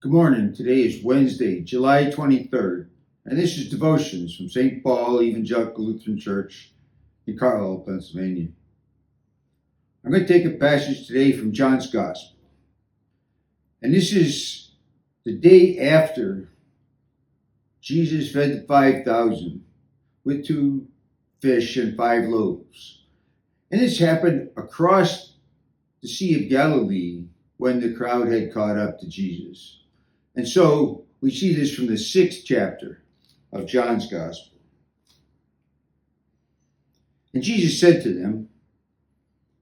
Good morning. Today is Wednesday, July 23rd, and this is Devotions from St. Paul Evangelical Lutheran Church in Carlisle, Pennsylvania. I'm going to take a passage today from John's Gospel, and this is the day after Jesus fed the 5,000 with 2 fish and 5 loaves. And this happened across the Sea of Galilee when the crowd had caught up to Jesus. And so we see this from the 6th chapter of John's Gospel. And Jesus said to them,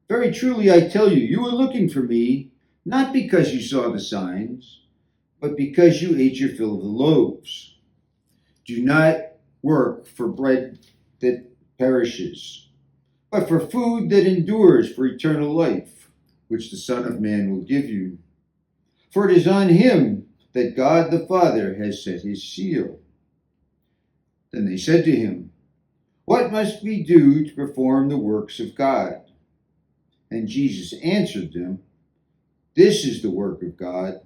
"Very truly I tell you, you are looking for me, not because you saw the signs, but because you ate your fill of the loaves. Do not work for bread that perishes, but for food that endures for eternal life, which the Son of Man will give you. For it is on him that God the Father has set his seal." Then they said to him, "What must we do to perform the works of God?" And Jesus answered them, "This is the work of God,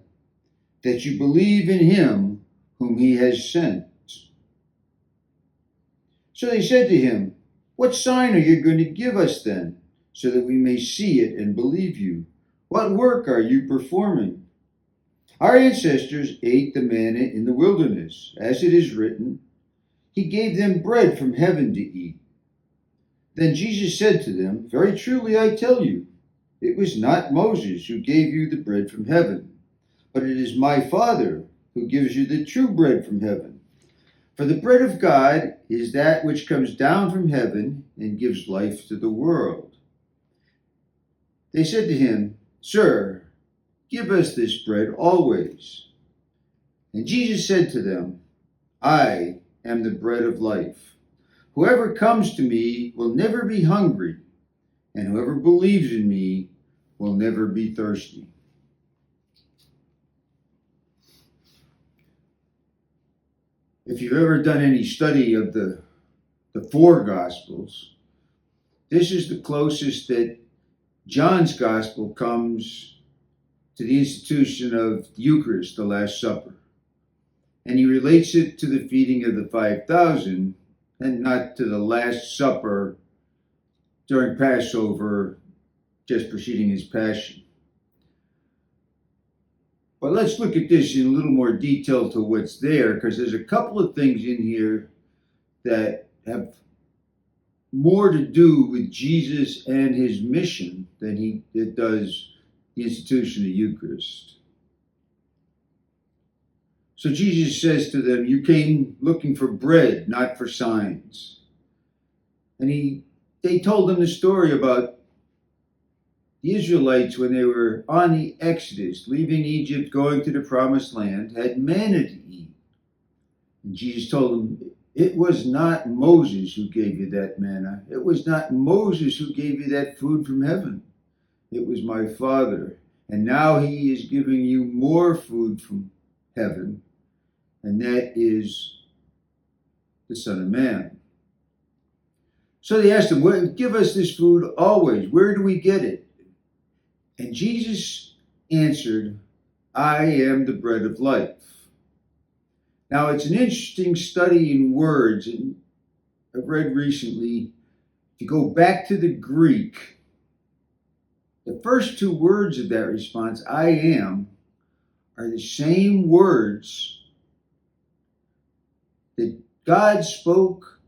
that you believe in him whom he has sent." So they said to him, "What sign are you going to give us then, so that we may see it and believe you? What work are you performing? Our ancestors ate the manna in the wilderness, as it is written, he gave them bread from heaven to eat." Then Jesus said to them, "Very truly I tell you, it was not Moses who gave you the bread from heaven, but it is my Father who gives you the true bread from heaven. For the bread of God is that which comes down from heaven and gives life to the world." They said to him, "Sir, give us this bread always." And Jesus said to them, "I am the bread of life. Whoever comes to me will never be hungry, and whoever believes in me will never be thirsty." If you've ever done any study of the 4 Gospels, this is the closest that John's Gospel comes to the institution of the Eucharist, the Last Supper. And he relates it to the feeding of the 5,000 and not to the Last Supper during Passover, just preceding his Passion. But let's look at this in a little more detail to what's there, because there's a couple of things in here that have more to do with Jesus and his mission than it does the institution of the Eucharist. So Jesus says to them, "You came looking for bread, not for signs." And they told him the story about the Israelites when they were on the Exodus, leaving Egypt, going to the Promised Land, had manna to eat. And Jesus told them, "It was not Moses who gave you that manna. It was not Moses who gave you that food from heaven. It was my Father. And now he is giving you more food from heaven, and that is the Son of Man." So they asked him, "Give us this food always. Where do we get it?" And Jesus answered, "I am the bread of life." Now, it's an interesting study in words, and I've read recently, if you go back to the Greek, the first 2 words of that response, "I am," are the same words that God spoke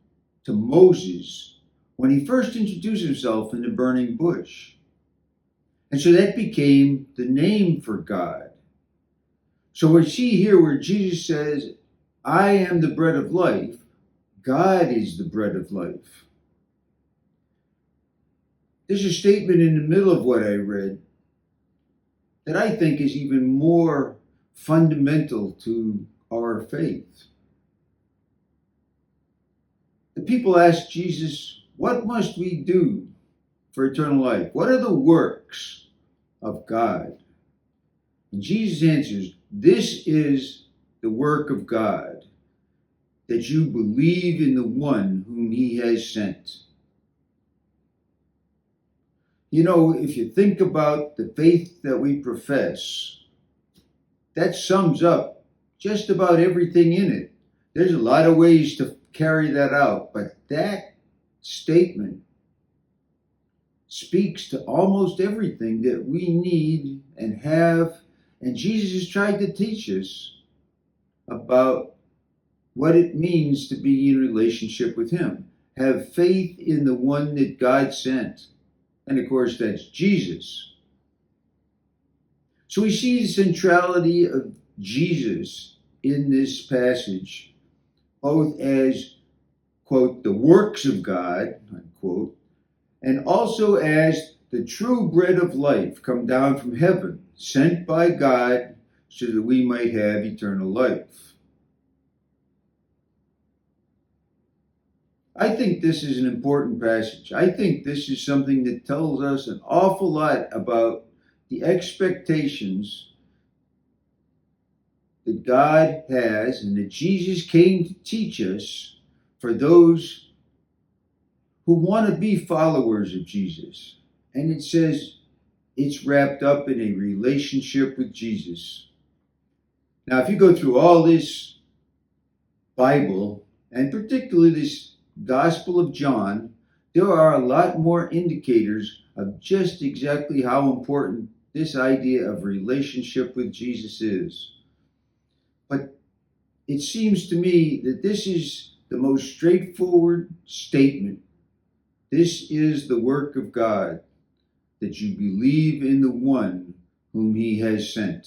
to Moses when he first introduced himself in the burning bush. And so that became the name for God. So we see here where Jesus says, "I am the bread of life." God is the bread of life. There's a statement in the middle of what I read that I think is even more fundamental to our faith. The people asked Jesus, "What must we do for eternal life? What are the works of God?" And Jesus answers, "This is the work of God, that you believe in the one whom he has sent." You know, if you think about the faith that we profess, that sums up just about everything in it. There's a lot of ways to carry that out, but that statement speaks to almost everything that we need and have. And Jesus has tried to teach us about what it means to be in relationship with Him. Have faith in the one that God sent. And of course, that's Jesus. So we see the centrality of Jesus in this passage, both as, quote, the works of God, unquote, and also as the true bread of life come down from heaven, sent by God so that we might have eternal life. I think this is an important passage. I think this is something that tells us an awful lot about the expectations that God has and that Jesus came to teach us for those who want to be followers of Jesus. And it says it's wrapped up in a relationship with Jesus. Now, if you go through all this Bible, and particularly this Gospel of John, there are a lot more indicators of just exactly how important this idea of relationship with Jesus is. But it seems to me that this is the most straightforward statement. This is the work of God, that you believe in the one whom He has sent,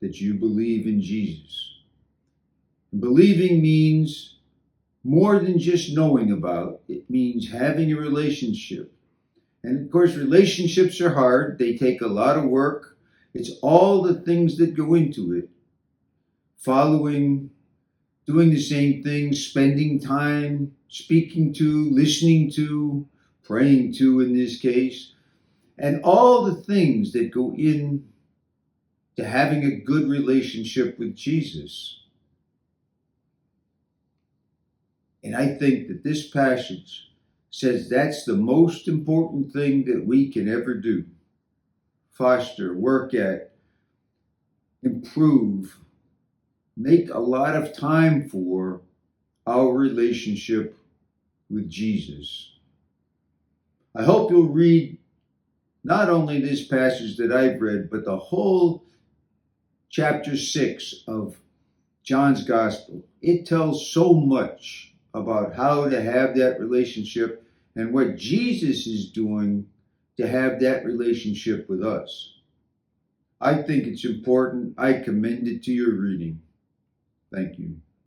that you believe in Jesus. And believing means more than just knowing about. It means having a relationship. And of course, relationships are hard. They take a lot of work. It's all the things that go into it. Following, doing the same things, spending time, speaking to, listening to, praying to in this case, and all the things that go in to having a good relationship with Jesus. And I think that this passage says that's the most important thing that we can ever do. Foster, work at, improve, make a lot of time for our relationship with Jesus. I hope you'll read not only this passage that I've read, but the whole chapter 6 of John's Gospel. It tells so much about how to have that relationship and what Jesus is doing to have that relationship with us. I think it's important. I commend it to your reading. Thank you.